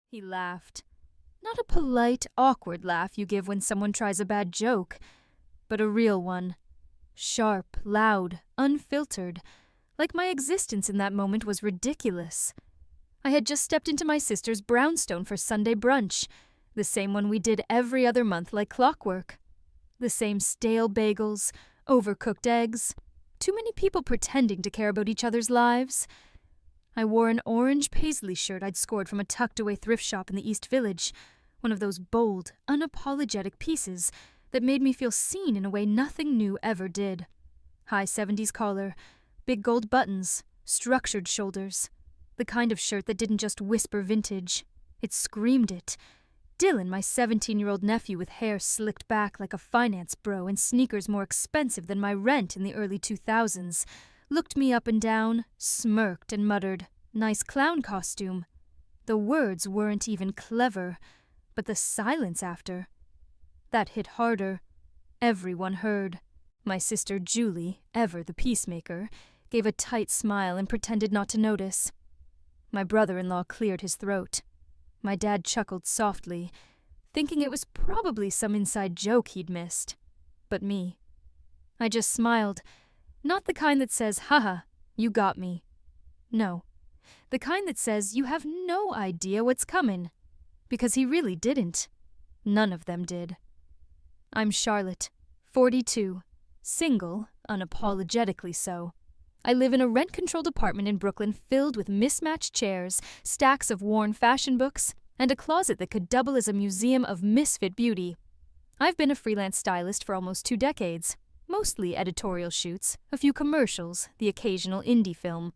He laughed. Not a polite, awkward laugh you give when someone tries a bad joke, but a real one. Sharp, loud, unfiltered, like my existence in that moment was ridiculous. I had just stepped into my sister's brownstone for Sunday brunch, the same one we did every other month like clockwork. The same stale bagels, overcooked eggs, too many people pretending to care about each other's lives. I wore an orange paisley shirt I'd scored from a tucked-away thrift shop in the East Village, one of those bold, unapologetic pieces that made me feel seen in a way nothing new ever did. High 70s collar, big gold buttons, structured shoulders. The kind of shirt that didn't just whisper vintage. It screamed it. Dylan, my 17-year-old nephew with hair slicked back like a finance bro and sneakers more expensive than my rent in the early 2000s, looked me up and down, smirked and muttered, "Nice clown costume." The words weren't even clever, but the silence after. That hit harder. Everyone heard. My sister Julie, ever the peacemaker, gave a tight smile and pretended not to notice. My brother-in-law cleared his throat. My dad chuckled softly, thinking it was probably some inside joke he'd missed. But me. I just smiled. Not the kind that says, "Haha, you got me." No. The kind that says you have no idea what's comin'. Because he really didn't. None of them did. I'm Charlotte, 42, single, unapologetically so. I live in a rent-controlled apartment in Brooklyn filled with mismatched chairs, stacks of worn fashion books, and a closet that could double as a museum of misfit beauty. I've been a freelance stylist for almost 2 decades, mostly editorial shoots, a few commercials, the occasional indie film.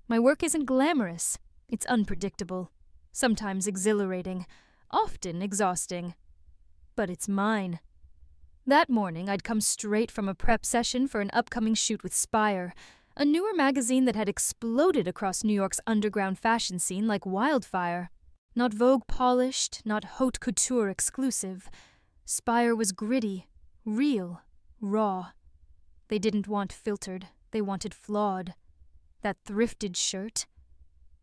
My work isn't glamorous. It's unpredictable, sometimes exhilarating, often exhausting. But it's mine. That morning, I'd come straight from a prep session for an upcoming shoot with Spire, a newer magazine that had exploded across New York's underground fashion scene like wildfire. Not Vogue polished, not haute couture exclusive. Spire was gritty, real, raw. They didn't want filtered, they wanted flawed. That thrifted shirt?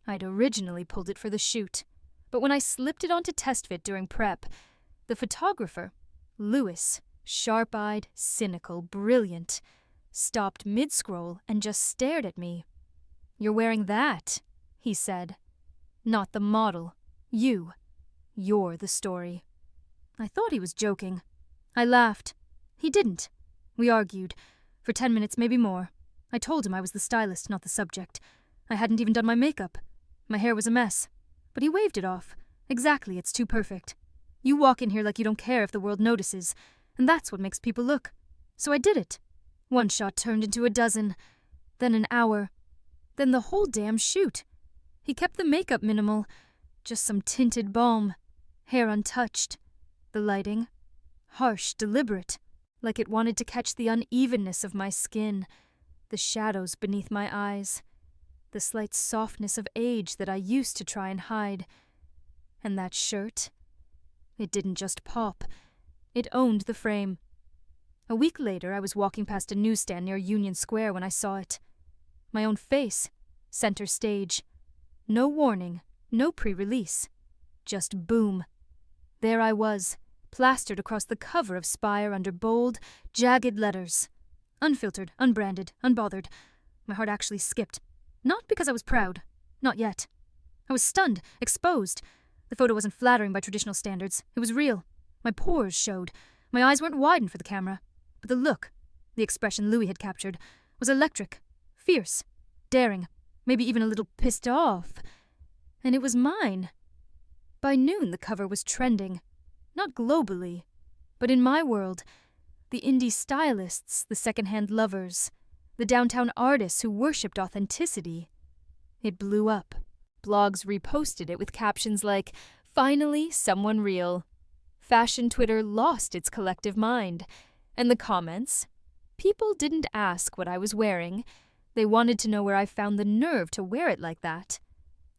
I'd originally pulled it for the shoot, but when I slipped it onto test fit during prep, the photographer, Lewis, sharp-eyed, cynical, brilliant, stopped mid-scroll and just stared at me. "You're wearing that," he said. "Not the model. You. You're the story." I thought he was joking. I laughed. He didn't. We argued. For 10 minutes, maybe more. I told him I was the stylist, not the subject. I hadn't even done my makeup. My hair was a mess. But he waved it off. Exactly, it's too perfect. You walk in here like you don't care if the world notices, and that's what makes people look. So I did it. One shot turned into a dozen, then an hour, then the whole damn shoot. He kept the makeup minimal, just some tinted balm, hair untouched. The lighting, harsh, deliberate, like it wanted to catch the unevenness of my skin, the shadows beneath my eyes, the slight softness of age that I used to try and hide. And that shirt, it didn't just pop, it owned the frame. A week later, I was walking past a newsstand near Union Square when I saw it. My own face, center stage. No warning, no pre-release. Just boom. There I was, plastered across the cover of Spire under bold, jagged letters. Unfiltered, unbranded, unbothered. My heart actually skipped. Not because I was proud. Not yet. I was stunned, exposed. The photo wasn't flattering by traditional standards. It was real. My pores showed. My eyes weren't widened for the camera. But the look, the expression Louis had captured, was electric, fierce, daring, maybe even a little pissed off. And it was mine. By noon, the cover was trending. Not globally, but in my world. The indie stylists, the second-hand lovers, the downtown artists who worshipped authenticity. It blew up. Blogs reposted it with captions like, "Finally, someone real." Fashion Twitter lost its collective mind. And the comments? People didn't ask what I was wearing. They wanted to know where I found the nerve to wear it like that.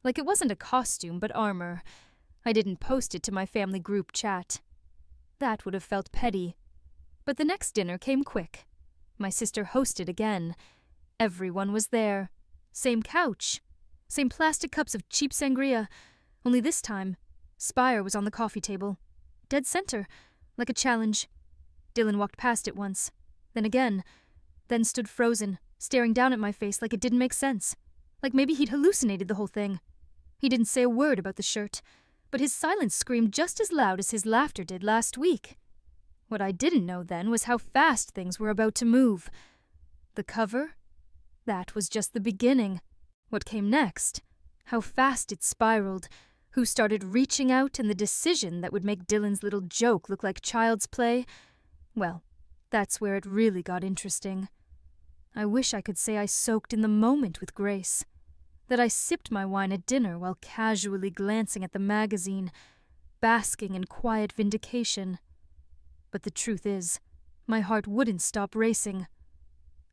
Like it wasn't a costume, but armor. I didn't post it to my family group chat. That would have felt petty. But the next dinner came quick. My sister hosted again. Everyone was there. Same couch. Same plastic cups of cheap sangria. Only this time, Spire was on the coffee table. Dead center, like a challenge. Dylan walked past it once, then again, then stood frozen, staring down at my face like it didn't make sense. Like maybe he'd hallucinated the whole thing. He didn't say a word about the shirt, but his silence screamed just as loud as his laughter did last week. What I didn't know then was how fast things were about to move. The cover? That was just the beginning. What came next? How fast it spiraled. Who started reaching out, and the decision that would make Dylan's little joke look like child's play? Well, that's where it really got interesting. I wish I could say I soaked in the moment with grace. That I sipped my wine at dinner while casually glancing at the magazine, basking in quiet vindication. But the truth is, my heart wouldn't stop racing.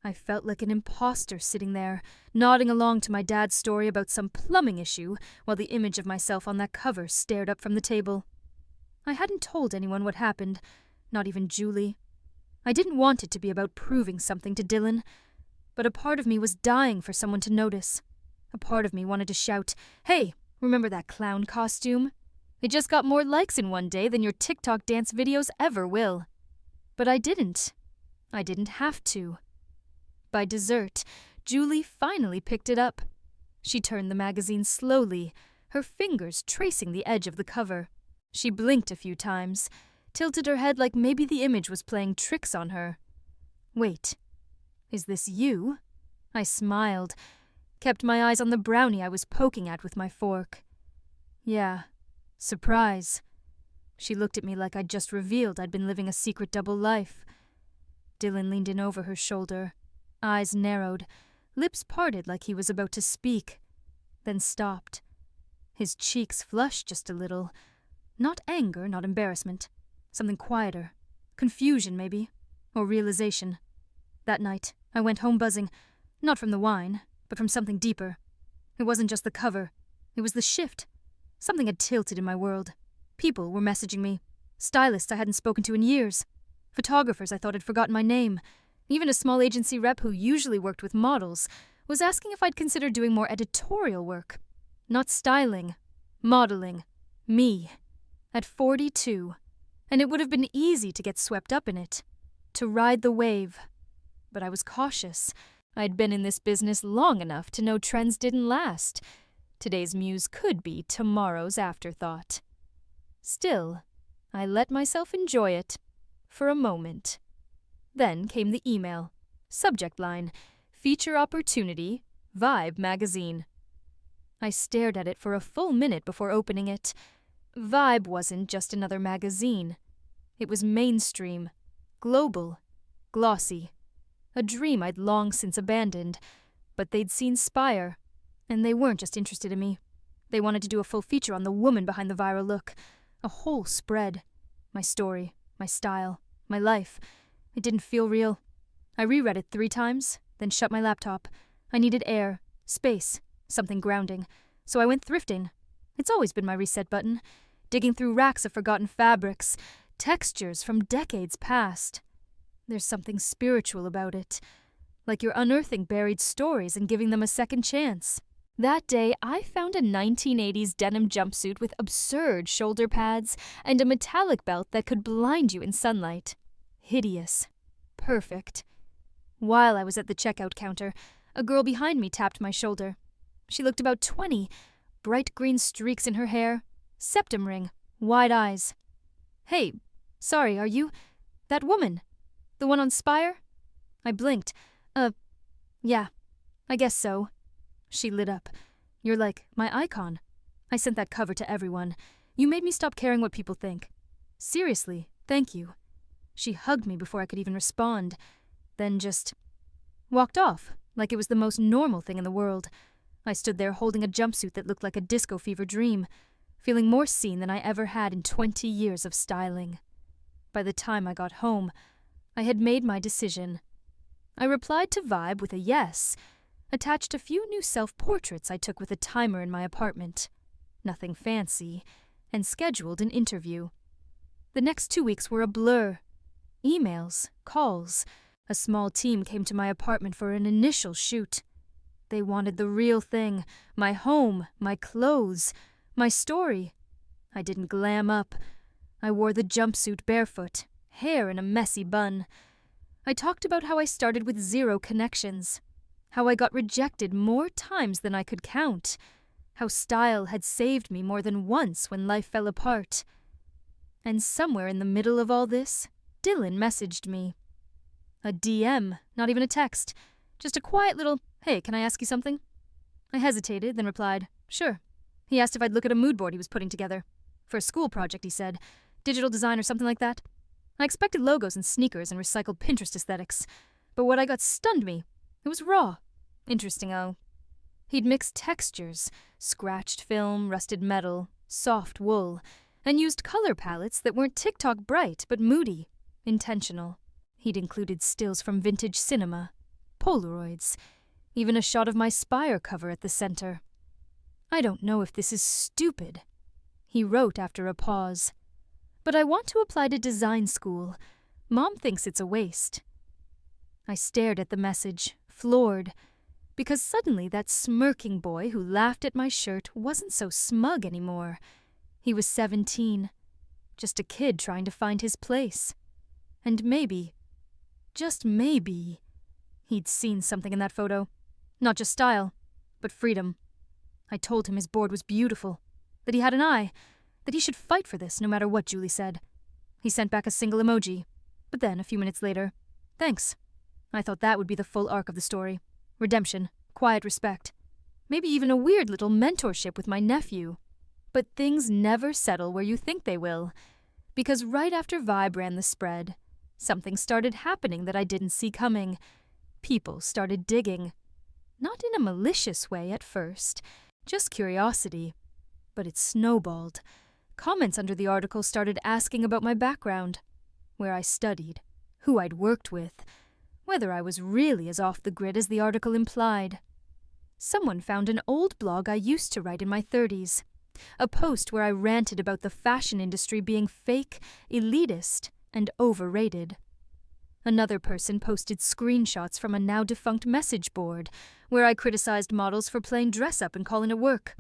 I felt like an imposter sitting there, nodding along to my dad's story about some plumbing issue while the image of myself on that cover stared up from the table. I hadn't told anyone what happened, not even Julie. I didn't want it to be about proving something to Dylan, but a part of me was dying for someone to notice. A part of me wanted to shout, "Hey, remember that clown costume? It just got more likes in one day than your TikTok dance videos ever will." But I didn't. I didn't have to. By dessert, Julie finally picked it up. She turned the magazine slowly, her fingers tracing the edge of the cover. She blinked a few times, tilted her head like maybe the image was playing tricks on her. "Wait, is this you?" I smiled, kept my eyes on the brownie I was poking at with my fork. "Yeah, surprise." She looked at me like I'd just revealed I'd been living a secret double life. Dylan leaned in over her shoulder, eyes narrowed, lips parted like he was about to speak, then stopped. His cheeks flushed just a little. Not anger, not embarrassment. Something quieter. Confusion, maybe. Or realization. That night, I went home buzzing, not from the wine, but from something deeper. It wasn't just the cover. It was the shift. Something had tilted in my world. People were messaging me. Stylists I hadn't spoken to in years. Photographers I thought had forgotten my name. Even a small agency rep who usually worked with models was asking if I'd consider doing more editorial work. Not styling. Modeling. Me. At 42. And it would have been easy to get swept up in it. To ride the wave. But I was cautious. I'd been in this business long enough to know trends didn't last. Today's muse could be tomorrow's afterthought. Still, I let myself enjoy it. For a moment. Then came the email. Subject line, "Feature Opportunity, Vibe Magazine." I stared at it for a full minute before opening it. Vibe wasn't just another magazine. It was mainstream, global, glossy. A dream I'd long since abandoned. But they'd seen Spire, and they weren't just interested in me. They wanted to do a full feature on the woman behind the viral look. A whole spread. My story, my style, my life. It didn't feel real. I reread it 3 times, then shut my laptop. I needed air, space, something grounding. So I went thrifting. It's always been my reset button. Digging through racks of forgotten fabrics, textures from decades past. There's something spiritual about it. Like you're unearthing buried stories and giving them a second chance. That day, I found a 1980s denim jumpsuit with absurd shoulder pads and a metallic belt that could blind you in sunlight. Hideous. Perfect. While I was at the checkout counter, a girl behind me tapped my shoulder. She looked about 20, bright green streaks in her hair, septum ring, wide eyes. "Hey, sorry, are you that woman? The one on Spire?" I blinked. Yeah, I guess so." She lit up. "You're like my icon. I sent that cover to everyone. You made me stop caring what people think. Seriously, thank you." She hugged me before I could even respond, then just walked off like it was the most normal thing in the world. I stood there holding a jumpsuit that looked like a disco fever dream, feeling more seen than I ever had in 20 years of styling. By the time I got home, I had made my decision. I replied to Vibe with a yes, attached a few new self-portraits I took with a timer in my apartment. Nothing fancy, and scheduled an interview. The next 2 weeks were a blur. Emails, calls. A small team came to my apartment for an initial shoot. They wanted the real thing, my home, my clothes, my story. I didn't glam up. I wore the jumpsuit barefoot, hair in a messy bun. I talked about how I started with 0 connections, how I got rejected more times than I could count, how style had saved me more than once when life fell apart. And somewhere in the middle of all this, Dylan messaged me. A DM, not even a text, just a quiet little, "Hey, can I ask you something?" I hesitated, then replied, "Sure." He asked if I'd look at a mood board he was putting together. For a school project, he said. Digital design or something like that. I expected logos and sneakers and recycled Pinterest aesthetics. But what I got stunned me. It was raw. Interesting-o. He'd mixed textures, scratched film, rusted metal, soft wool, and used color palettes that weren't TikTok bright but moody, intentional. He'd included stills from vintage cinema, Polaroids, even a shot of my Spire cover at the center. I don't know if this is stupid, he wrote after a pause. But I want to apply to design school. Mom thinks it's a waste. I stared at the message, floored, because suddenly that smirking boy who laughed at my shirt wasn't so smug anymore. He was 17, just a kid trying to find his place. And maybe, just maybe, he'd seen something in that photo. Not just style, but freedom. I told him his board was beautiful, that he had an eye, that he should fight for this no matter what Julie said. He sent back a single emoji, but then, a few minutes later, "Thanks." I thought that would be the full arc of the story. Redemption, quiet respect, maybe even a weird little mentorship with my nephew. But things never settle where you think they will, because right after Vibe ran the spread, something started happening that I didn't see coming. People started digging. Not in a malicious way at first, just curiosity. But it snowballed. Comments under the article started asking about my background, where I studied, who I'd worked with, whether I was really as off the grid as the article implied. Someone found an old blog I used to write in my 30s, a post where I ranted about the fashion industry being fake, elitist, and overrated. Another person posted screenshots from a now-defunct message board, where I criticized models for playing dress-up and calling it work.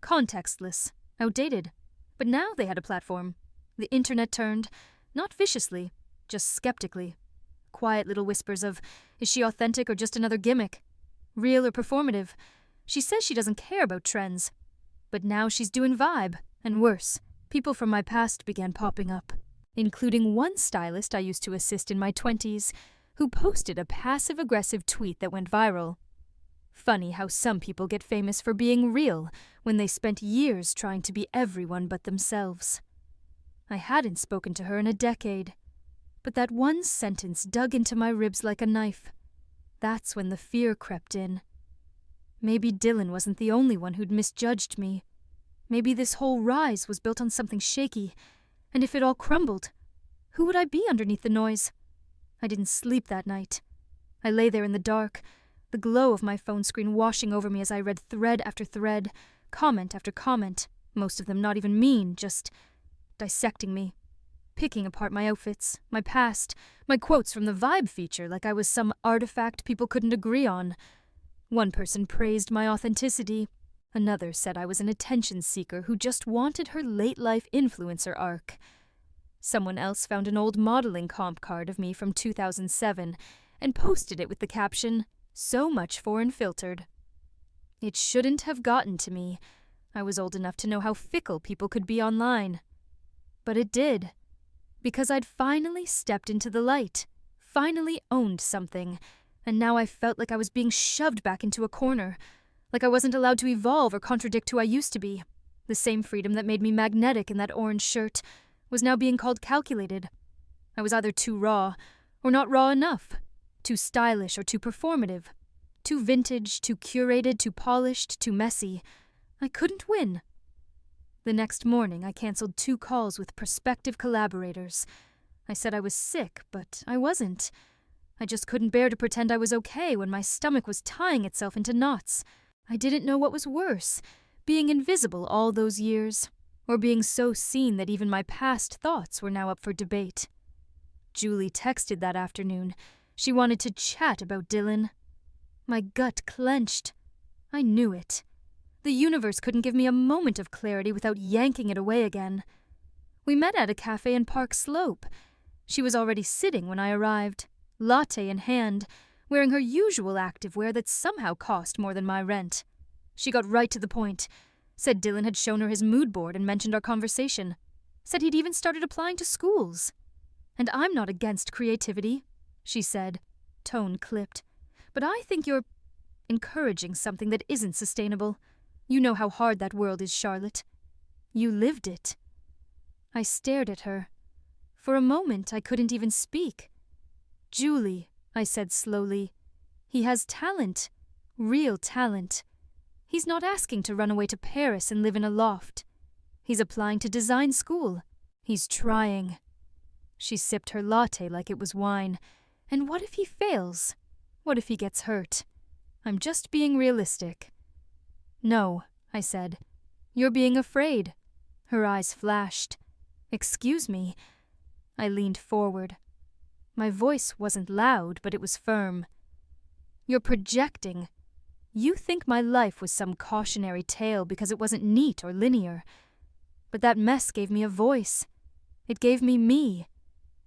Contextless, outdated. But now they had a platform. The internet turned, not viciously, just skeptically. Quiet little whispers of, is she authentic or just another gimmick? Real or performative? She says she doesn't care about trends. But now she's doing Vibe, and worse. People from my past began popping up, including one stylist I used to assist in my 20s, who posted a passive-aggressive tweet that went viral. Funny how some people get famous for being real when they spent years trying to be everyone but themselves. I hadn't spoken to her in a decade, but that one sentence dug into my ribs like a knife. That's when the fear crept in. Maybe Dylan wasn't the only one who'd misjudged me. Maybe this whole rise was built on something shaky, and if it all crumbled, who would I be underneath the noise? I didn't sleep that night. I lay there in the dark, the glow of my phone screen washing over me as I read thread after thread, comment after comment, most of them not even mean, just dissecting me, picking apart my outfits, my past, my quotes from the Vibe feature like I was some artifact people couldn't agree on. One person praised my authenticity. Another said I was an attention seeker who just wanted her late-life influencer arc. Someone else found an old modeling comp card of me from 2007 and posted it with the caption, "So much for unfiltered." It shouldn't have gotten to me. I was old enough to know how fickle people could be online. But it did. Because I'd finally stepped into the light, finally owned something, and now I felt like I was being shoved back into a corner, like I wasn't allowed to evolve or contradict who I used to be. The same freedom that made me magnetic in that orange shirt was now being called calculated. I was either too raw, or not raw enough, too stylish or too performative, too vintage, too curated, too polished, too messy. I couldn't win. The next morning, I canceled 2 calls with prospective collaborators. I said I was sick, but I wasn't. I just couldn't bear to pretend I was okay when my stomach was tying itself into knots. I didn't know what was worse, being invisible all those years, or being so seen that even my past thoughts were now up for debate. Julie texted that afternoon. She wanted to chat about Dylan. My gut clenched. I knew it. The universe couldn't give me a moment of clarity without yanking it away again. We met at a cafe in Park Slope. She was already sitting when I arrived, latte in hand, wearing her usual activewear that somehow cost more than my rent. She got right to the point, said Dylan had shown her his mood board and mentioned our conversation, said he'd even started applying to schools. And I'm not against creativity, she said, tone clipped, but I think you're encouraging something that isn't sustainable. You know how hard that world is, Charlotte. You lived it. I stared at her. For a moment, I couldn't even speak. Julie, I said slowly, he has talent. Real talent. He's not asking to run away to Paris and live in a loft. He's applying to design school. He's trying. She sipped her latte like it was wine. And what if he fails? What if he gets hurt? I'm just being realistic. No, I said. You're being afraid. Her eyes flashed. Excuse me. I leaned forward. My voice wasn't loud, but it was firm. You're projecting. You think my life was some cautionary tale because it wasn't neat or linear. But that mess gave me a voice. It gave me me.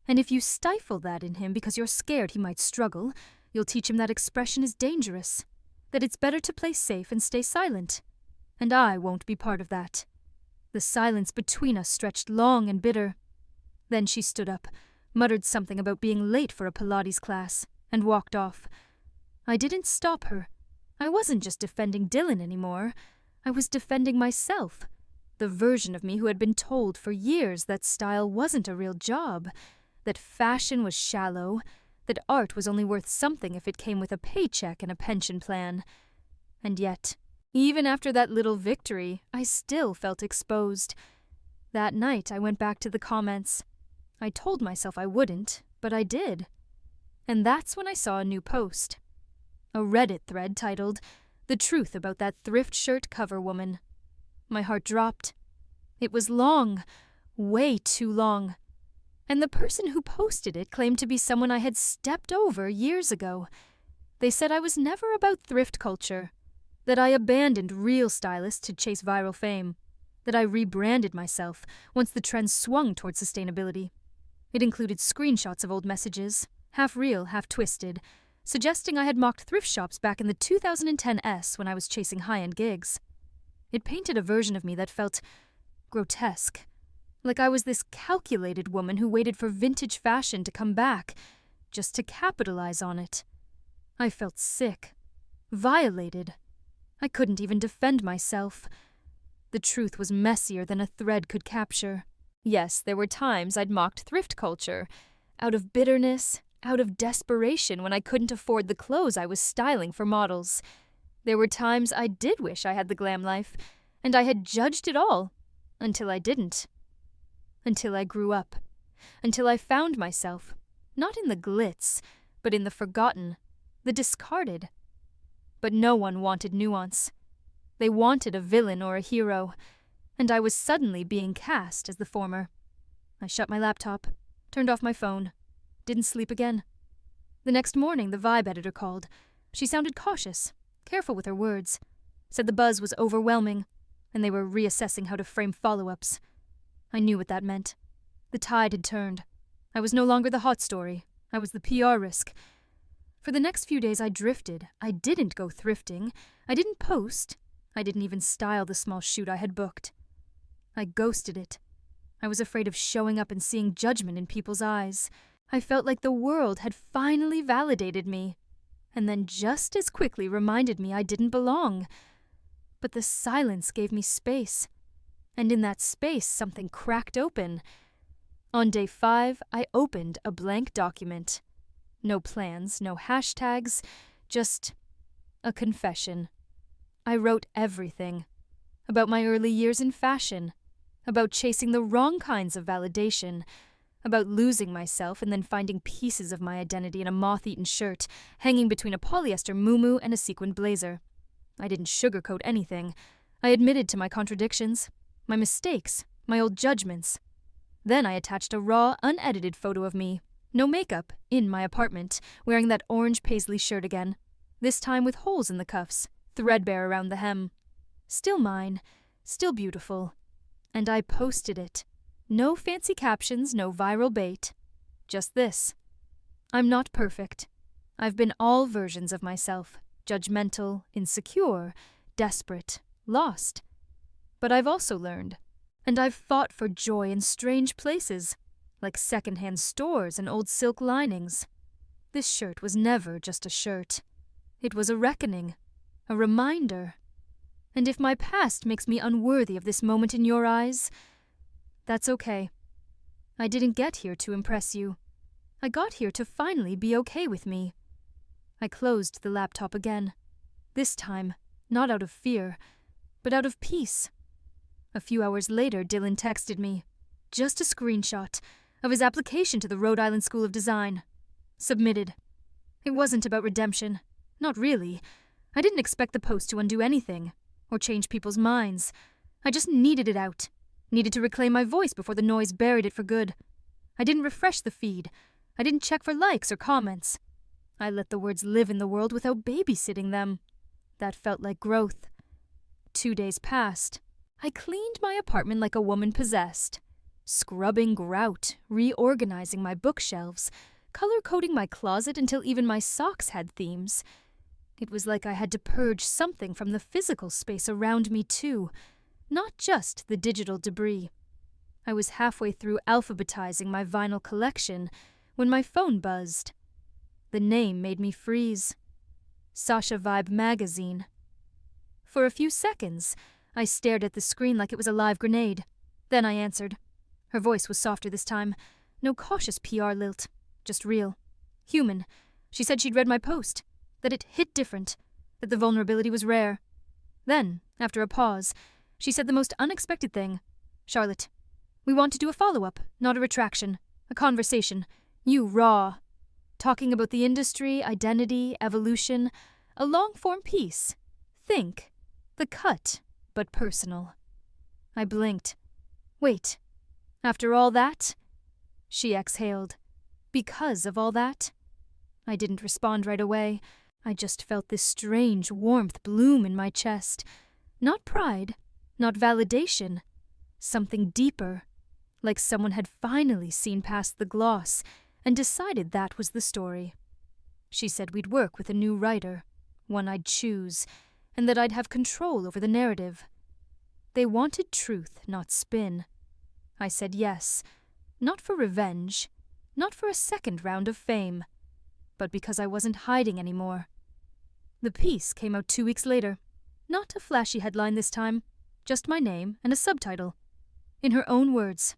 And if you stifle that in him because you're scared he might struggle, you'll teach him that expression is dangerous, that it's better to play safe and stay silent. And I won't be part of that. The silence between us stretched long and bitter. Then she stood up, muttered something about being late for a Pilates class, and walked off. I didn't stop her. I wasn't just defending Dylan anymore. I was defending myself, the version of me who had been told for years that style wasn't a real job, that fashion was shallow, that art was only worth something if it came with a paycheck and a pension plan. And yet, even after that little victory, I still felt exposed. That night, I went back to the comments. I told myself I wouldn't, but I did. And that's when I saw a new post. A Reddit thread titled, "The Truth About That Thrift Shirt Cover Woman." My heart dropped. It was long, way too long. And the person who posted it claimed to be someone I had stepped over years ago. They said I was never about thrift culture, that I abandoned real stylists to chase viral fame, that I rebranded myself once the trend swung toward sustainability. It included screenshots of old messages, half real, half twisted, suggesting I had mocked thrift shops back in the 2010s when I was chasing high-end gigs. It painted a version of me that felt grotesque, like I was this calculated woman who waited for vintage fashion to come back, just to capitalize on it. I felt sick, violated. I couldn't even defend myself. The truth was messier than a thread could capture. Yes, there were times I'd mocked thrift culture, out of bitterness, out of desperation when I couldn't afford the clothes I was styling for models. There were times I did wish I had the glam life, and I had judged it all, until I didn't. Until I grew up. Until I found myself, not in the glitz, but in the forgotten, the discarded. But no one wanted nuance. They wanted a villain or a hero, and I was suddenly being cast as the former. I shut my laptop, turned off my phone, didn't sleep again. The next morning, the Vibe editor called. She sounded cautious, careful with her words, said the buzz was overwhelming, and they were reassessing how to frame follow-ups. I knew what that meant. The tide had turned. I was no longer the hot story. I was the PR risk. For the next few days I drifted. I didn't go thrifting. I didn't post. I didn't even style the small shoot I had booked. I ghosted it. I was afraid of showing up and seeing judgment in people's eyes. I felt like the world had finally validated me, and then just as quickly reminded me I didn't belong. But the silence gave me space, and in that space something cracked open. On day 5, I opened a blank document. No plans, no hashtags, just a confession. I wrote everything. About my early years in fashion, about chasing the wrong kinds of validation, about losing myself and then finding pieces of my identity in a moth-eaten shirt, hanging between a polyester muumuu and a sequined blazer. I didn't sugarcoat anything. I admitted to my contradictions, my mistakes, my old judgments. Then I attached a raw, unedited photo of me, no makeup, in my apartment, wearing that orange paisley shirt again, this time with holes in the cuffs, threadbare around the hem. Still mine, still beautiful. And I posted it. No fancy captions, no viral bait. Just this. I'm not perfect. I've been all versions of myself. Judgmental, insecure, desperate, lost. But I've also learned. And I've fought for joy in strange places, like secondhand stores and old silk linings. This shirt was never just a shirt. It was a reckoning, a reminder. And if my past makes me unworthy of this moment in your eyes, that's okay. I didn't get here to impress you. I got here to finally be okay with me. I closed the laptop again. This time, not out of fear, but out of peace. A few hours later, Dylan texted me. Just a screenshot of his application to the Rhode Island School of Design. Submitted. It wasn't about redemption. Not really. I didn't expect the post to undo anything, or change people's minds. I just needed it out. Needed to reclaim my voice before the noise buried it for good. I didn't refresh the feed. I didn't check for likes or comments. I let the words live in the world without babysitting them. That felt like growth. 2 days passed. I cleaned my apartment like a woman possessed. Scrubbing grout, reorganizing my bookshelves, color-coding my closet until even my socks had themes. It was like I had to purge something from the physical space around me too, not just the digital debris. I was halfway through alphabetizing my vinyl collection when my phone buzzed. The name made me freeze. Sasha Vibe magazine. For a few seconds, I stared at the screen like it was a live grenade. Then I answered. Her voice was softer this time. No cautious PR lilt. Just real. Human. She said she'd read my post. That it hit different. That the vulnerability was rare. Then, after a pause, she said the most unexpected thing. Charlotte, we want to do a follow-up, not a retraction. A conversation. You raw. Talking about the industry, identity, evolution. A long-form piece. Think. The cut, but personal. I blinked. Wait. After all that? She exhaled. Because of all that? I didn't respond right away. I just felt this strange warmth bloom in my chest. Not pride, not validation. Something deeper. Like someone had finally seen past the gloss and decided that was the story. She said we'd work with a new writer, one I'd choose, and that I'd have control over the narrative. They wanted truth, not spin. I said yes, not for revenge, not for a second round of fame, but because I wasn't hiding anymore. The piece came out 2 weeks later. Not a flashy headline this time, just my name and a subtitle. In her own words.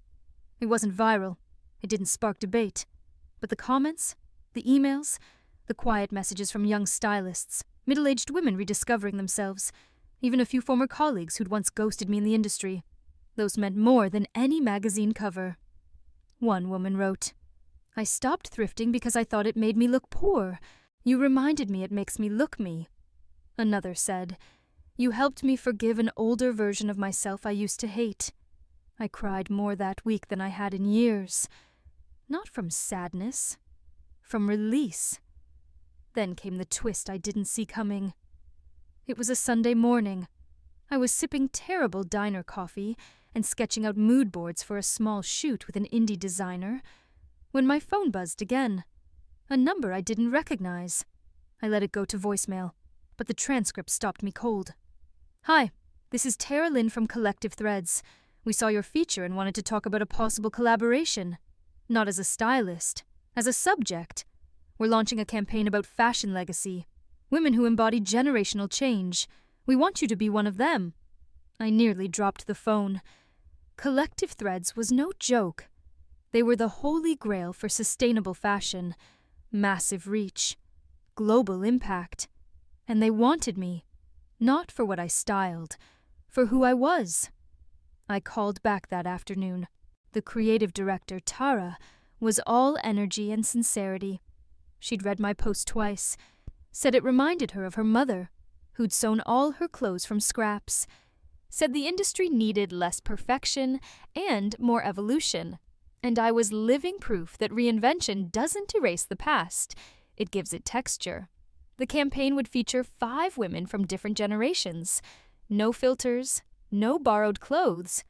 It wasn't viral. It didn't spark debate. But the comments, the emails, the quiet messages from young stylists, middle-aged women rediscovering themselves, even a few former colleagues who'd once ghosted me in the industry. Those meant more than any magazine cover. One woman wrote, I stopped thrifting because I thought it made me look poor. You reminded me it makes me look me. Another said, You helped me forgive an older version of myself I used to hate. I cried more that week than I had in years. Not from sadness, from release. Then came the twist I didn't see coming. It was a Sunday morning. I was sipping terrible diner coffee and sketching out mood boards for a small shoot with an indie designer, when my phone buzzed again. A number I didn't recognize. I let it go to voicemail, but the transcript stopped me cold. Hi, this is Tara Lynn from Collective Threads. We saw your feature and wanted to talk about a possible collaboration. Not as a stylist, as a subject. We're launching a campaign about fashion legacy. Women who embody generational change. We want you to be one of them. I nearly dropped the phone. Collective Threads was no joke. They were the holy grail for sustainable fashion, massive reach, global impact. And they wanted me, not for what I styled, for who I was. I called back that afternoon. The creative director, Tara, was all energy and sincerity. She'd read my post twice, said it reminded her of her mother, who'd sewn all her clothes from scraps, said the industry needed less perfection and more evolution, and I was living proof that reinvention doesn't erase the past, it gives it texture. The campaign would feature 5 women from different generations, No filters, no borrowed clothes.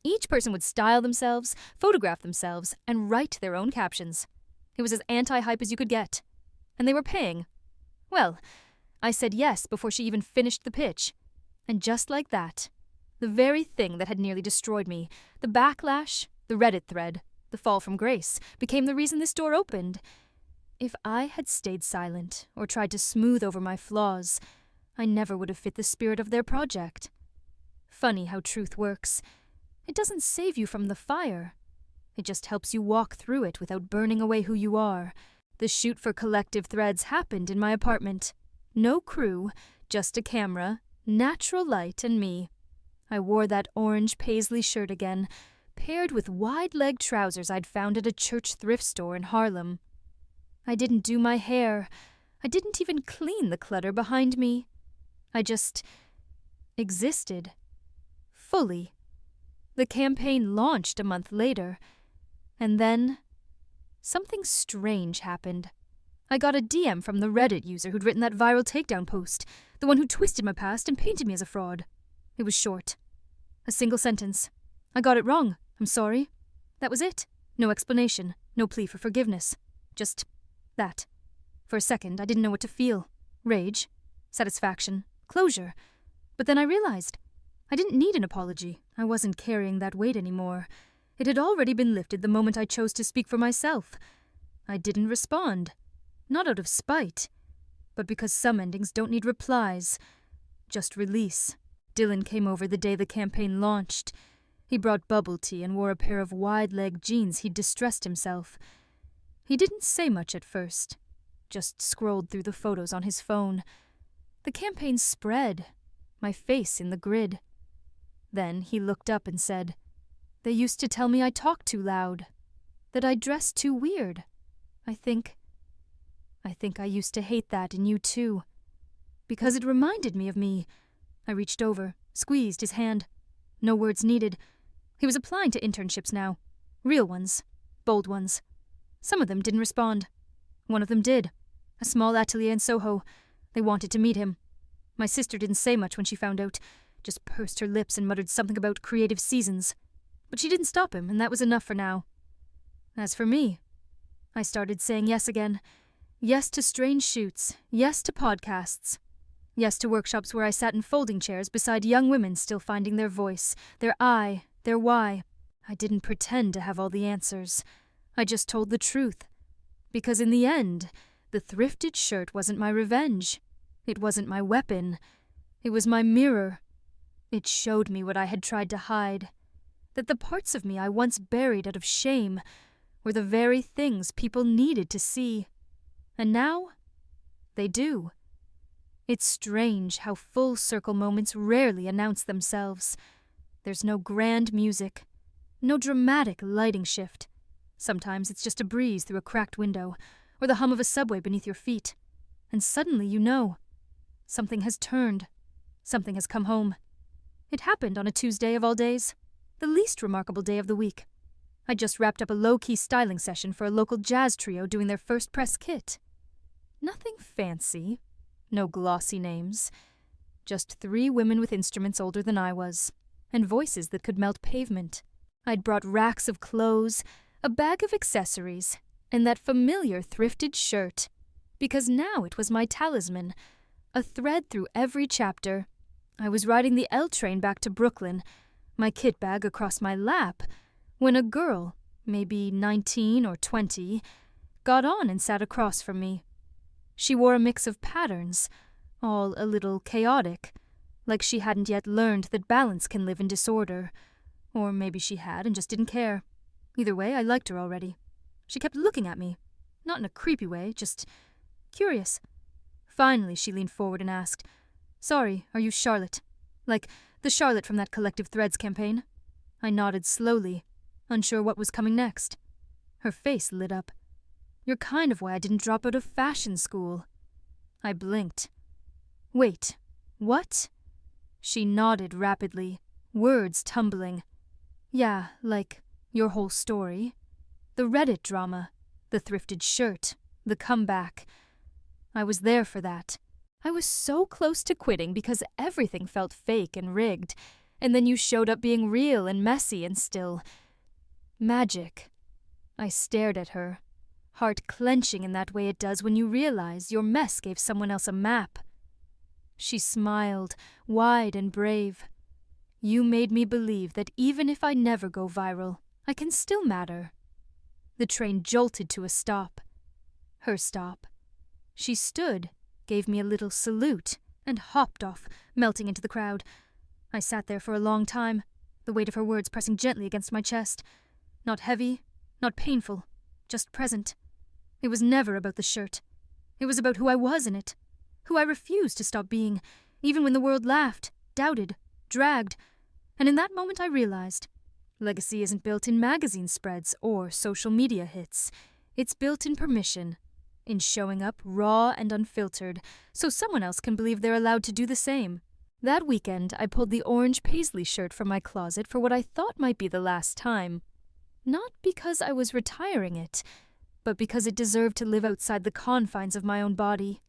Each person would style themselves, photograph themselves, and write their own captions. It was as anti-hype as you could get. And they were paying. Well, I said yes before she even finished the pitch. And just like that, the very thing that had nearly destroyed me, the backlash, the Reddit thread, the fall from grace, became the reason this door opened. If I had stayed silent or tried to smooth over my flaws, I never would have fit the spirit of their project. Funny how truth works. It doesn't save you from the fire. It just helps you walk through it without burning away who you are. The shoot for Collective Threads happened in my apartment. No crew, just a camera, natural light, and me. I wore that orange paisley shirt again, paired with wide-legged trousers I'd found at a church thrift store in Harlem. I didn't do my hair. I didn't even clean the clutter behind me. I just existed. Fully. The campaign launched a month later. And then something strange happened. I got a DM from the Reddit user who'd written that viral takedown post, the one who twisted my past and painted me as a fraud. It was short. A single sentence. I got it wrong. I'm sorry. That was it. No explanation. No plea for forgiveness. Just that. For a second, I didn't know what to feel. Rage. Satisfaction. Closure. But then I realized I didn't need an apology. I wasn't carrying that weight anymore. It had already been lifted the moment I chose to speak for myself. I didn't respond. Not out of spite, but because some endings don't need replies. Just release. Dylan came over the day the campaign launched. He brought bubble tea and wore a pair of wide-leg jeans he'd distressed himself. He didn't say much at first, just scrolled through the photos on his phone. The campaign spread, my face in the grid. Then he looked up and said, "They used to tell me I talked too loud, that I dressed too weird. I think I used to hate that in you too. Because it reminded me of me." I reached over, squeezed his hand. No words needed. He was applying to internships now. Real ones. Bold ones. Some of them didn't respond. One of them did. A small atelier in Soho. They wanted to meet him. My sister didn't say much when she found out, just pursed her lips and muttered something about creative seasons. But she didn't stop him, and that was enough for now. As for me, I started saying yes again. Yes to strange shoots. Yes to podcasts. Yes to workshops where I sat in folding chairs beside young women still finding their voice, their I, their why. I didn't pretend to have all the answers. I just told the truth. Because in the end, the thrifted shirt wasn't my revenge. It wasn't my weapon. It was my mirror. It showed me what I had tried to hide. That the parts of me I once buried out of shame were the very things people needed to see. And now, they do. It's strange how full circle moments rarely announce themselves. There's no grand music, no dramatic lighting shift. Sometimes it's just a breeze through a cracked window, or the hum of a subway beneath your feet. And suddenly you know. Something has turned. Something has come home. It happened on a Tuesday of all days, the least remarkable day of the week. I just wrapped up a low-key styling session for a local jazz trio doing their first press kit. Nothing fancy. No glossy names. Just 3 women with instruments older than I was, and voices that could melt pavement. I'd brought racks of clothes, a bag of accessories, and that familiar thrifted shirt, because now it was my talisman, a thread through every chapter. I was riding the L train back to Brooklyn, my kit bag across my lap, when a girl, maybe 19 or 20, got on and sat across from me. She wore a mix of patterns, all a little chaotic, like she hadn't yet learned that balance can live in disorder. Or maybe she had and just didn't care. Either way, I liked her already. She kept looking at me, not in a creepy way, just curious. Finally, she leaned forward and asked, "Sorry, are you Charlotte? Like the Charlotte from that Collective Threads campaign?" I nodded slowly, unsure what was coming next. Her face lit up. "You're kind of why I didn't drop out of fashion school." I blinked. "Wait, what?" She nodded rapidly, words tumbling. "Yeah, like your whole story. The Reddit drama, the thrifted shirt, the comeback. I was there for that. I was so close to quitting because everything felt fake and rigged, and then you showed up being real and messy and still magic. I stared at her, heart clenching in that way it does when you realize your mess gave someone else a map. She smiled, wide and brave. You made me believe that even if I never go viral, I can still matter. The train jolted to a stop. Her stop. She stood, gave me a little salute, and hopped off, melting into the crowd. I sat there for a long time, the weight of her words pressing gently against my chest. Not heavy, not painful, just present. It was never about the shirt. It was about who I was in it, who I refused to stop being, even when the world laughed, doubted, dragged. And in that moment I realized, legacy isn't built in magazine spreads or social media hits. It's built in permission, in showing up raw and unfiltered, so someone else can believe they're allowed to do the same. That weekend, I pulled the orange paisley shirt from my closet for what I thought might be the last time. Not because I was retiring it, but because it deserved to live outside the confines of my own body.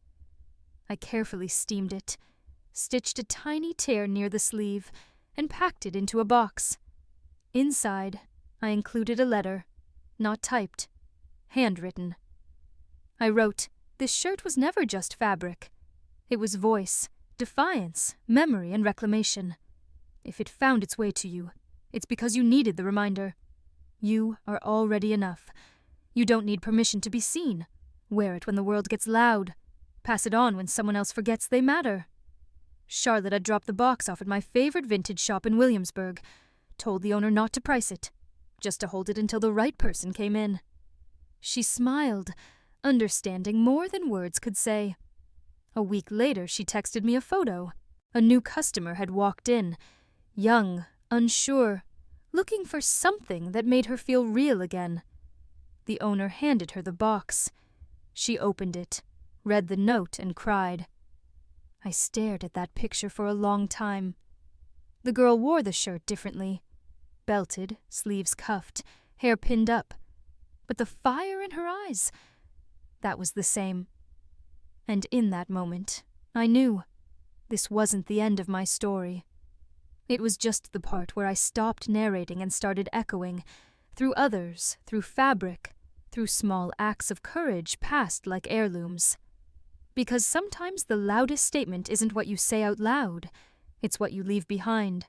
I carefully steamed it, stitched a tiny tear near the sleeve, and packed it into a box. Inside, I included a letter, not typed, handwritten. I wrote, this shirt was never just fabric. It was voice, defiance, memory, and reclamation. If it found its way to you, it's because you needed the reminder. You are already enough. You don't need permission to be seen. Wear it when the world gets loud. Pass it on when someone else forgets they matter. Charlotte had dropped the box off at my favorite vintage shop in Williamsburg, told the owner not to price it, just to hold it until the right person came in. She smiled, understanding more than words could say. A week later, she texted me a photo. A new customer had walked in, young, unsure, looking for something that made her feel real again. The owner handed her the box. She opened it, read the note, and cried. I stared at that picture for a long time. The girl wore the shirt differently. Belted, sleeves cuffed, hair pinned up. But the fire in her eyes, that was the same. And in that moment, I knew this wasn't the end of my story. It was just the part where I stopped narrating and started echoing, through others, through fabric, through small acts of courage passed like heirlooms. Because sometimes the loudest statement isn't what you say out loud, it's what you leave behind.